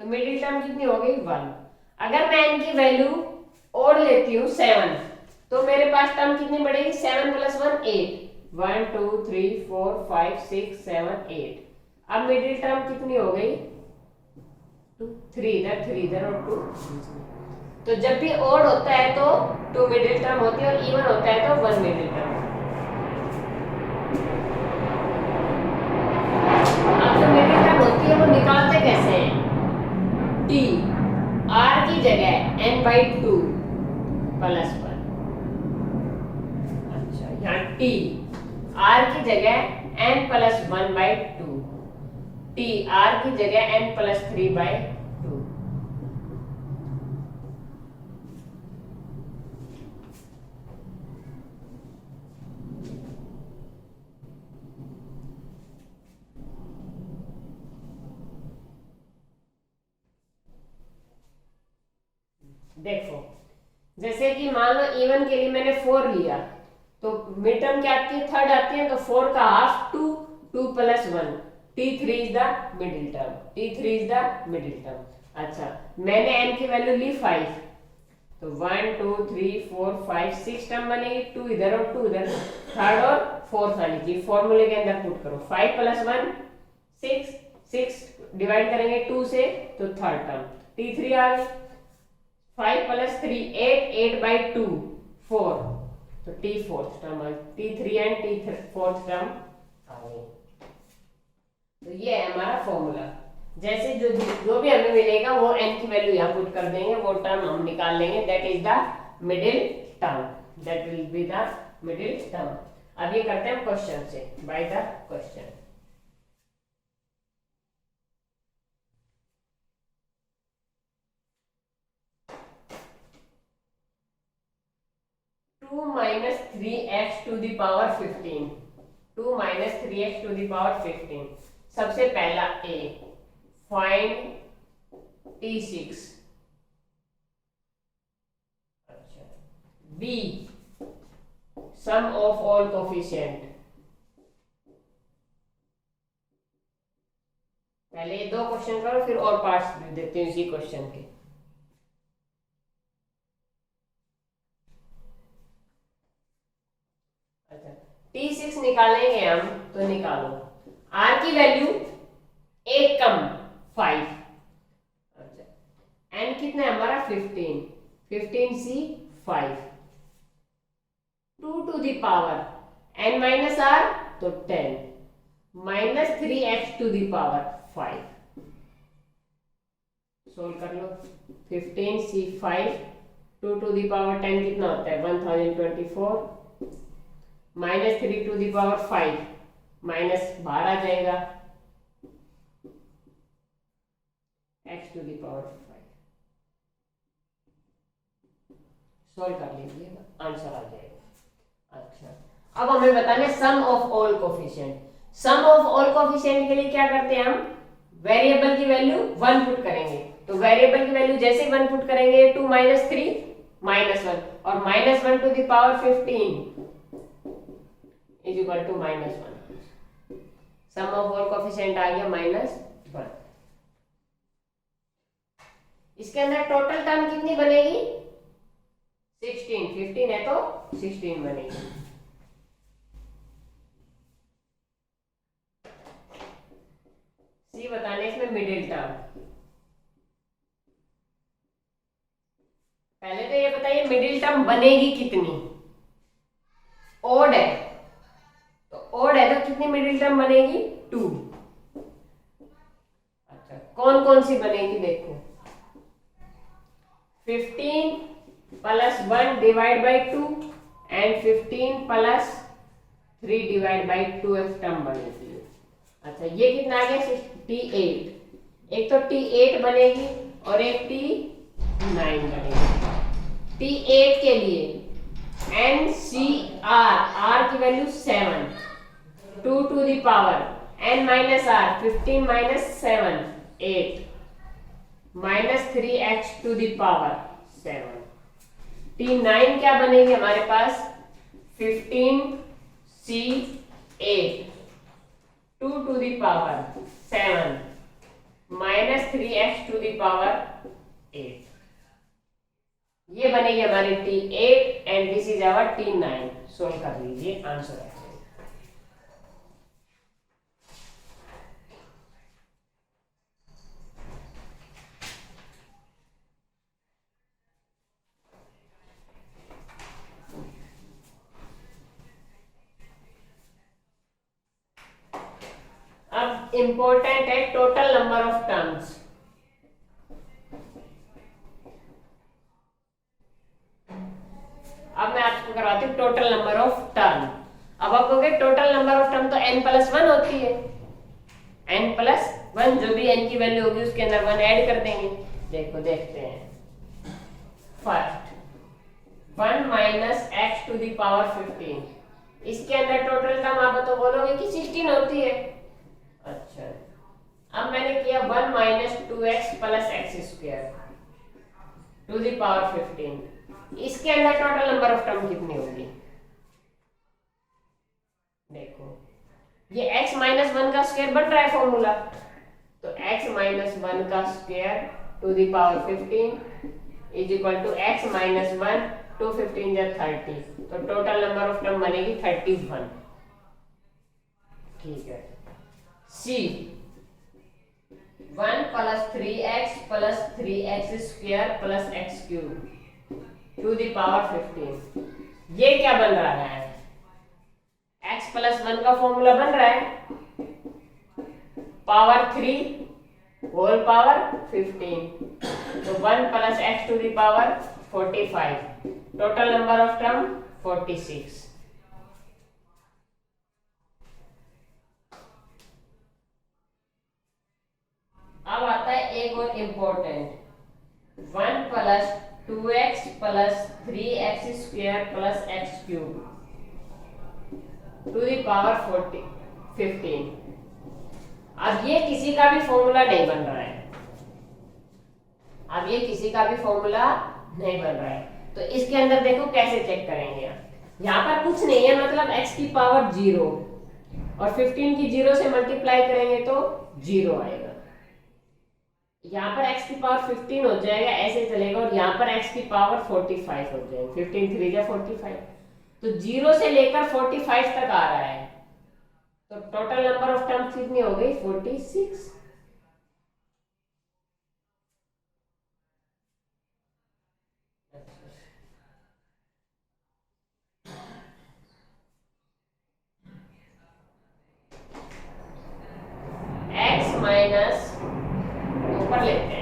तो मिडिल टर्म कितनी हो गई 1। अगर मैं n की वैल्यू ओड लेती हूँ 7 तो मेरे पास टर्म कितनी बढ़ेगी 7 + 1 8, 1 2 3 4 5 6 7 8। अब मिडिल टर्म कितनी हो गई 3 इधर और 2। तो जब भी ओड होता है तो 2 मिडिल टर्म होती है और इवन होता है तो 1 मिडिल टर्म। अब जो मिडिल टर्म होती है वो निकालते कैसे हैं? t r की जगह n/2 + 1। अच्छा, यहाँ t r की जगह n + 1/2, t r की जगह n + 3/2। देखो, जैसे कि मान लो इवन के लिए मैंने 4 लिया तो मिड टर्म क्या आती है, थर्ड आती है, तो 4 का half 2, 2 + 1, t3 is the middle term, t3 is the middle term. अच्छा, मैंने n की वैल्यू ली 5 तो 1 2 3 4 5 6 टर्म बनेगी, 2 इधर और 2 इधर, थर्ड और फोर्थ वाली चीज फॉर्मूले के अंदर पुट करो। 5 + 1 6, 6 डिवाइड करेंगे 2 से तो थर्ड टर्म t3 आ गई। 5 + 3 8, 8/2 4, तो t fourth term, t3 and t fourth term आ गई। तो ये है हमारा फॉर्मूला। जैसे जो भी हमें मिलेगा वो n की वैल्यू यहाँ पुट कर देंगे, वो टर्म हम निकाल लेंगे, that is the middle term, that will be the middle term. अब ये करते हैं क्वेश्चन से, by the question. -3x to the power 15, 2 - 3x to the power 15। सबसे पहला a, फाइंड t6। अच्छा, b, sum of all coefficient. पहले ये 2 क्वेश्चन करो फिर और पार्ट्स देखते हैं इसी क्वेश्चन के। T6 निकालेंगे हम तो निकालो, R की वैल्यू 1 कम 5। अच्छा, N कितना है हमारा 15, 15C 5, 2 to the power N - R तो 10, -3x to the power 5। Solve कर लो, 15C 5, 2 to the power 10 कितना होता है 1024, -3 to the power 5, माइनस बाहर आ जाएगा, x to the power 5। Solve कर लीजिएगा, आंसर आ जाएगा। अच्छा, अब हमें बताना है sum of all coefficient. Sum of all coefficient के लिए क्या करते हैं हम, वेरिएबल की वैल्यू 1 पुट करेंगे, तो वेरिएबल की वैल्यू जैसे 1 पुट करेंगे 2 - 3 -1 और -1 to the power 15 is equal to -1। Sum of all coefficient आ गया -1। इसके अंदर टोटल टर्म कितनी बनेगी 16, 15 है तो 16 बनेगी। सी बताने इसमें मिडिल टर्म। पहले तो ये बताइए मिडिल टर्म बनेगी कितनी, ओड है तो ओड है तो कितनी मिडिल टर्म बनेगी 2। अच्छा, कौन कौन सी बनेगी देखो, 15 + 1 divide by 2 and 15 + 3 divide by 2 term बनेगी। अच्छा ये कितना आ गया T8, एक तो T8 बनेगी और एक T9 बनेगी। T8 के लिए NCR, R की value 7, 2 to the power n minus r, 15 minus 7, 8, minus 3x to the power 7। T9 क्या बनेगी हमारे पास 15C8, 2 to the power 7, minus 3x to the power 8। ये बनेगी हमारी T8 and this is our T9। Solve कर लीजिए, answer है। अब इंपॉर्टेंट है टोटल नंबर ऑफ टर्म्स। अब मैं आपको करवाती हूँ टोटल नंबर ऑफ टर्म। अब आप कहोगे टोटल नंबर ऑफ टर्म तो n+1 होती है, n+1 जो भी n की वैल्यू होगी उसके अंदर 1 ऐड कर देंगे। देखो देखते हैं। First 1 minus x to the power 15, इसके अंदर टोटल टर्म आप तो बोलोगे कि 16 होती है। अच्छा अब मैंने किया 1 minus 2x plus x² to the power 15, इसके अंदर टोटल नंबर ऑफ टर्म कितनी होगी? देखो ये x माइनस 1 का स्क्वायर बन रहा है फॉर्मूला, तो x माइनस 1 का square to the power 15 is equal to x minus 1 to 15 जा 30, तो टोटल नंबर ऑफ टर्म बनेगी 31। ठीक है। C 1 plus 3x plus 3x square plus x³ to the power 15, ये क्या बन रहा है? x प्लस 1 का फॉर्मूला बन रहा है पावर 3 होल पावर 15, तो 1 plus x to the power 45, total number of term 46। अब आता है एक और important 1 plus 2x plus 3x square plus x³ to the power 15। अब ये किसी का भी फॉर्मूला नहीं बन रहा है, अब ये किसी का भी फॉर्मूला नहीं बन रहा है, तो इसके अंदर देखो कैसे चेक करेंगे आप। यहाँ पर कुछ नहीं है, मतलब x की पावर 0 और 15 की 0 से मल्टीप्लाई करेंगे तो 0 आएगा। यहाँ पर x की पावर 15 हो जाएगा, ऐसे चलेगा, और यहाँ पर x की पावर 45 हो जाएगी। 15 3 जा 45, तो 0 से लेकर 45 तक आ रहा है, तो टोटल नंबर ऑफ टर्म्स कितनी हो गई? 46। x माइनस ऊपर लेते हैं,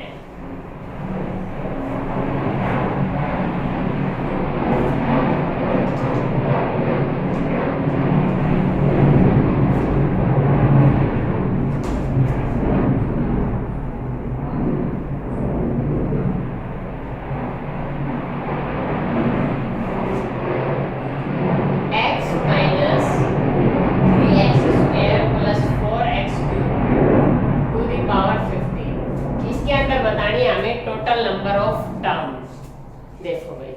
टोटल नंबर ऑफ टर्म्स। देखो भाई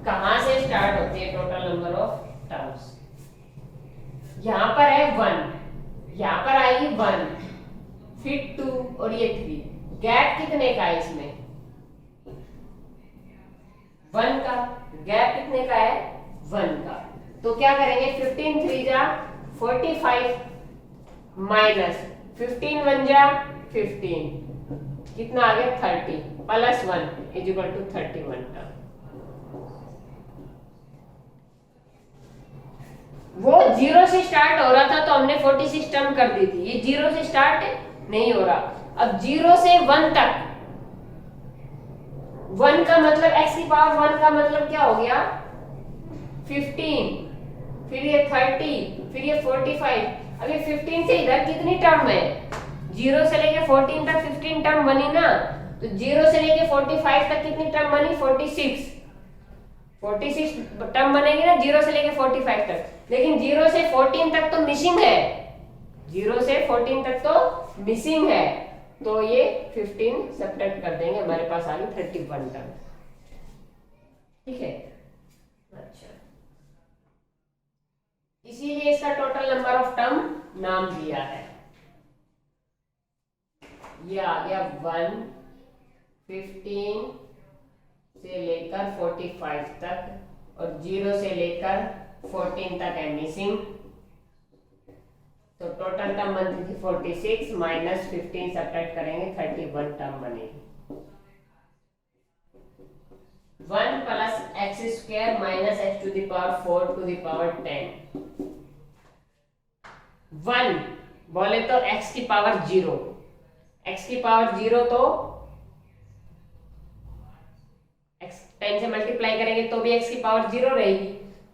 कहां से स्टार्ट होती है टोटल नंबर ऑफ टर्म्स? यहां पर है 1, यहां पर आएगी 1, फिर 2 और ये 3। गैप कितने का है इसमें? 1 का। गैप कितने का है? 1 का। तो क्या करेंगे? 15 3 जा 45 माइनस 15 1 जा 15, कितना आ गया? 30 plus 1 is equal to 31 term. वो 0 से स्टार्ट हो रहा था तो हमने 46 टर्म कर दी थी, ये 0 से स्टार्ट नहीं हो रहा। अब 0 से 1 तक, 1 का मतलब x की पावर 1 का मतलब क्या हो गया? 15, फिर ये 30, फिर ये 45, अभी 15 से इधर कितनी टर्म है, 0 से लेके 14 तक 15 टर्म बनी ना, तो 0 से लेके 45 तक कितनी टर्म बनी, 46 टर्म बनेगी ना 0 से लेके 45 तक। लेकिन 0 से 14 तक तो मिसिंग है, 0 से 14 तक तो मिसिंग है, तो ये 15 सब्ट्रैक्ट कर देंगे, हमारे पास आ गई 31 टर्म। ठीक है, अच्छा, इसीलिए इसका टोटल नंबर ऑफ टर्म नाम दिया है। ये आ गया 1, 15 से लेकर 45 तक और 0 से लेकर 14 तक है मिसिंग, तो टोटल टर्म बनती थी 46 माइनस 15 सब्ट्रैक्ट करेंगे 31 टर्म बनेगी। 1 plus X square minus X to the power 4 to the power 10। 1 बोले तो x की पावर 0, x की पावर 0 तो x 10 से मल्टीप्लाई करेंगे तो भी x की पावर 0 रहेगी,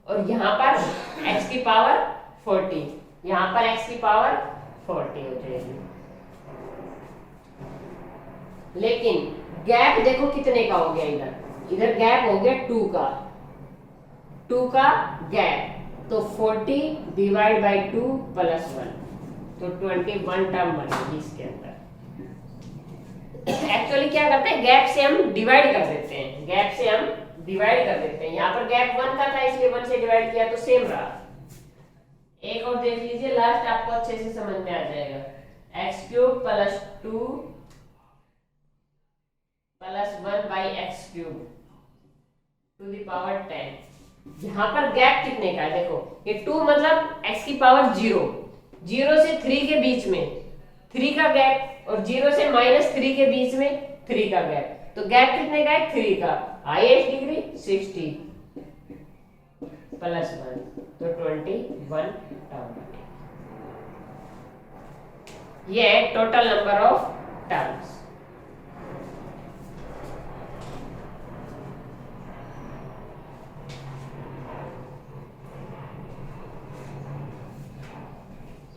और यहाँ पर x की पावर 40, यहाँ पर x की पावर 40 हो जाएगी। लेकिन गैप देखो कितने का हो गया, इधर गैप हो गया 2 का गैप, तो 40 डिवाइड बाई 2 प्लस 1, तो 21 टर्म बनेगी इसके अंदर। एक्चुअली क्या करते हैं, गैप से हम डिवाइड कर देते हैं, गैप से हम डिवाइड कर देते हैं। यहाँ पर गैप 1 का था इसलिए 1 से डिवाइड किया तो सेम रहा। एक और देख लीजिए, लास्ट आपको अच्छे से समझ में आ जाएगा, x³ plus 2 plus 1 by x³ to the power 10। यहाँ पर गैप कितने का है देखो, ये 2 मतलब x की पावर 0 से 3 के बीच में 3 का गैप, और 0 से -3 के बीच में 3 का गैप, तो गैप कितने का है, 3 का। हाईएस्ट डिग्री 60 प्लस 1, तो 21 टर्म। ये है टोटल नंबर ऑफ टर्म्स।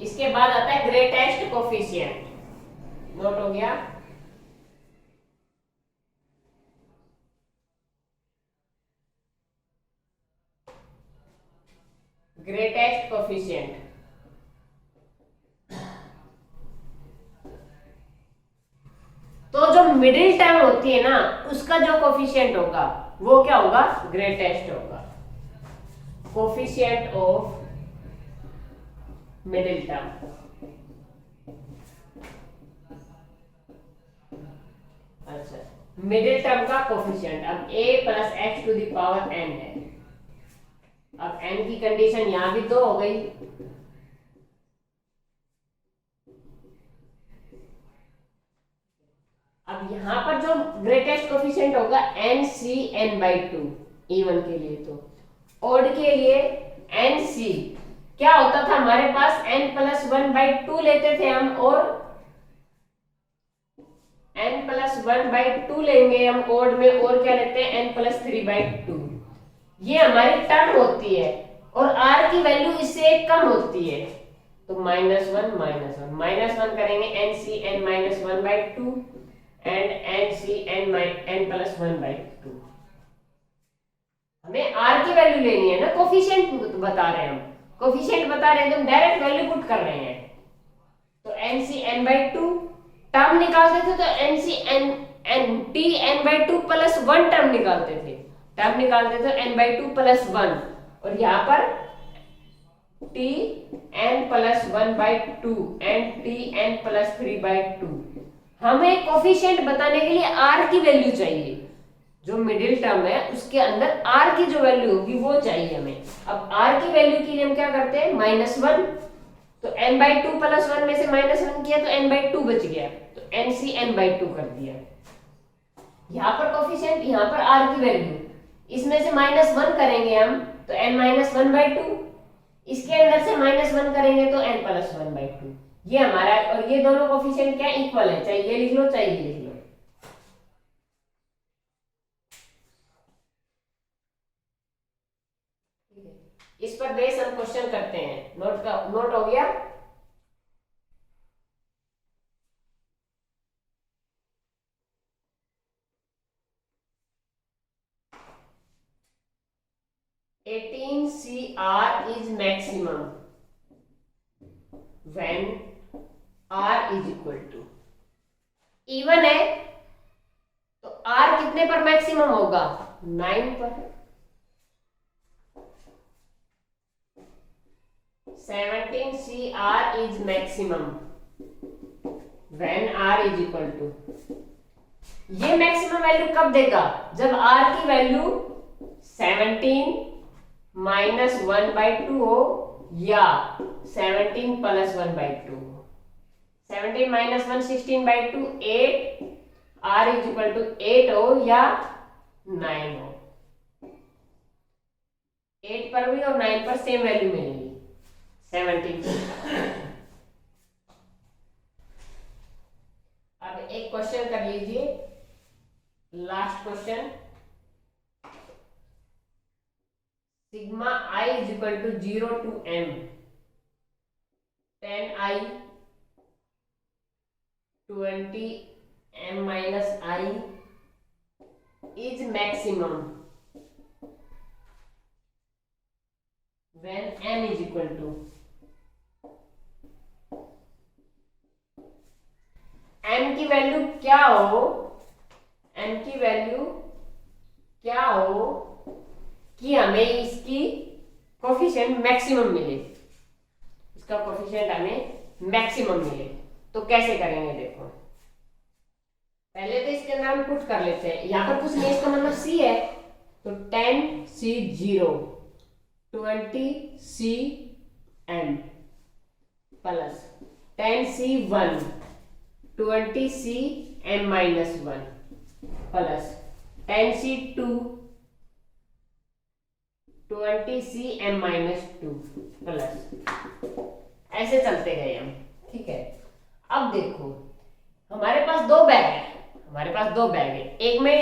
इसके बाद आता है ग्रेटेस्ट कोफिशिएंट, नोट हो गया। ग्रेटेस्ट कोफिशिएंट, तो जो मिडिल टर्म होती है ना उसका जो कोफिशिएंट होगा वो क्या होगा, ग्रेटेस्ट होगा। कोफिशिएंट ऑफ मिडिल टर्म, अच्छा मिडिल टर्म का कोफिशिएंट, अब a plus x to the power n है। अब n की कंडीशन यहां भी 2 हो गई, अब यहां पर जो ग्रेटेस्ट कोफिशिएंट होगा NC(n/2) इवन के लिए, तो ऑड के लिए NC क्या होता था हमारे पास, n+1/2 लेते थे हम, और n+1/2 लेंगे हम ऑड में, और क्या लेते हैं n+3/2। ये हमारी टर्म होती है, और r की वैल्यू इससे कम होती है, तो -1 करेंगे NC(n-1/2) एंड NC(n+1/2). हमें r की वैल्यू लेनी है ना, कोफिशिएंट बता रहे हैं हम, कोफिशिएंट बता रहे हैं तो हम डायरेक्ट वैल्यू पुट कर रहे हैं, तो NC(n/2) टर्म निकालते थे तो T(n/2) प्लस 1 टर्म निकालते थे, n/2 प्लस 1, और यहाँ पर Tn+1/2 एंड Tn+3/2। हमें कोफिशिएंट बताने के लिए r की वैल्यू चाहिए, जो मिडिल टर्म है उसके अंदर r की जो वैल्यू होगी वो चाहिए हमें। अब r की वैल्यू के लिए हम क्या करते हैं, -1, तो n/2 प्लस 1 में से -1 किया तो n/2 बच गया, तो NC(n/2) कर दिया। यहाँ पर कोफिशिएंट, यहाँ पर r की वैल्यू, इसमें से -1 करेंगे हम तो n-1/2, इसके अंदर से -1 करेंगे तो n+1/2। ये हमारा, और ये दोनों कोफिशिएंट क्या इक्वल है, चाहे ये लिख लो चाहे ये लिख लो। इस पर बेस हम क्वेश्चन करते हैं, नोट हो गया। 18CR is maximum when R is equal to, even है तो R कितने पर मैक्सिमम होगा? 9 पर। 17CR is maximum when R is equal to, ये मैक्सिमम वैल्यू कब देगा? जब R की वैल्यू 17 माइनस 1/2 हो या 17 प्लस 1/2 हो। 17 minus 1 16/2 8, R is equal to 8 हो या 9 हो। 8 पर भी और 9 पर सेम वैल्यू मिलेगी 17। अब एक क्वेश्चन कर लीजिए, last question. Sigma I is equal to 0 to m 10i 20m minus I is maximum when m is equal to, m की वैल्यू क्या हो? m की वैल्यू क्या हो कि हमें इसकी कोफिशिएंट मैक्सिमम मिले, इसका कोफिशिएंट हमें मैक्सिमम मिले। तो कैसे करेंगे? देखो, पहले तो इसके अंदर हम पुट कर लेते हैं। यहां पर कुछ नहीं, इसका मतलब c है, तो 10c0 20cm plus 10c1 20cm minus 1 plus 10c2 20cm minus 2 plus, ऐसे चलते गए हम। ठीक है, अब देखो हमारे पास दो बैग है, एक में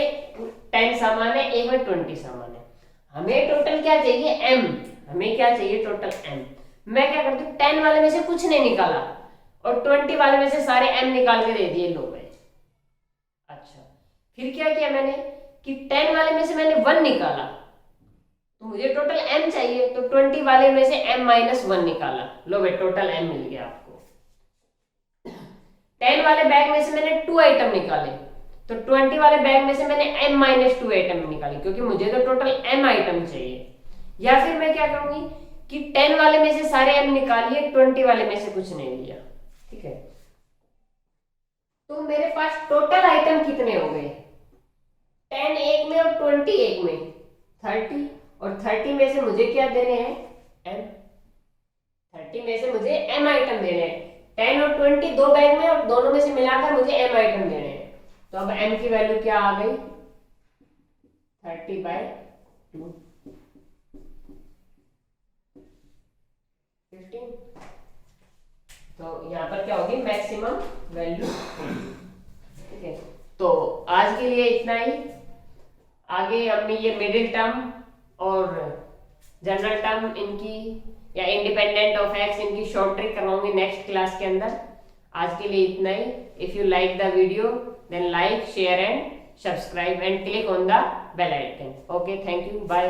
10 सामान है, एक में 20 सामान है। हमें टोटल क्या चाहिए? m। हमें क्या चाहिए? Total m। मैं क्या करती हूँ, 10 वाले में से कुछ नहीं निकाला और 20 वाले में से सारे m निकाल के दे दिए। लो भाई, अच्छा, फिर क्या किया मैंने कि 10 वाले में से मैंने 1 निकाला, तो मुझे टोटल m चाहिए, तो 20 वाले में से m माइनस 1 निकाला। लो भाई, टोटल m मिल गया आपको। 10 वाले बैग में से मैंने 2 आइटम निकाले, तो 20 वाले बैग में से मैंने m माइनस 2 आइटम निकाली, क्योंकि मुझे तो टोटल m आइटम चाहिए। या फिर मैं क्या करूंगी कि 10 वाले में से सारे m निकालिए, 20 वाले में से कुछ नहीं लिया। ठीक है, तो मेरे पास टोटल आइटम कितने हो गए? 10 एक में और 20 एक में, 30। और 30 में से मुझे क्या देने हैं? m। 30 में से मुझे m आइटम देने हैं। 10 और 20 दो बैग में, और दोनों में से मिलाकर मुझे m आइटम देने हैं। तो अब m की वैल्यू क्या आ गई? 30/2 15। तो यहाँ पर क्या होगी? Maximum value. ठीक है, तो आज के लिए इतना ही। आगे हमने ये मिडिल टर्म और जनरल टर्म इनकी या इंडिपेंडेंट ऑफ एक्स इनकी शॉर्ट ट्रिक करवाऊंगी नेक्स्ट क्लास के अंदर। आज के लिए इतना ही। If you like the video then like, share and subscribe and click on the bell icon. Okay, thank you, bye.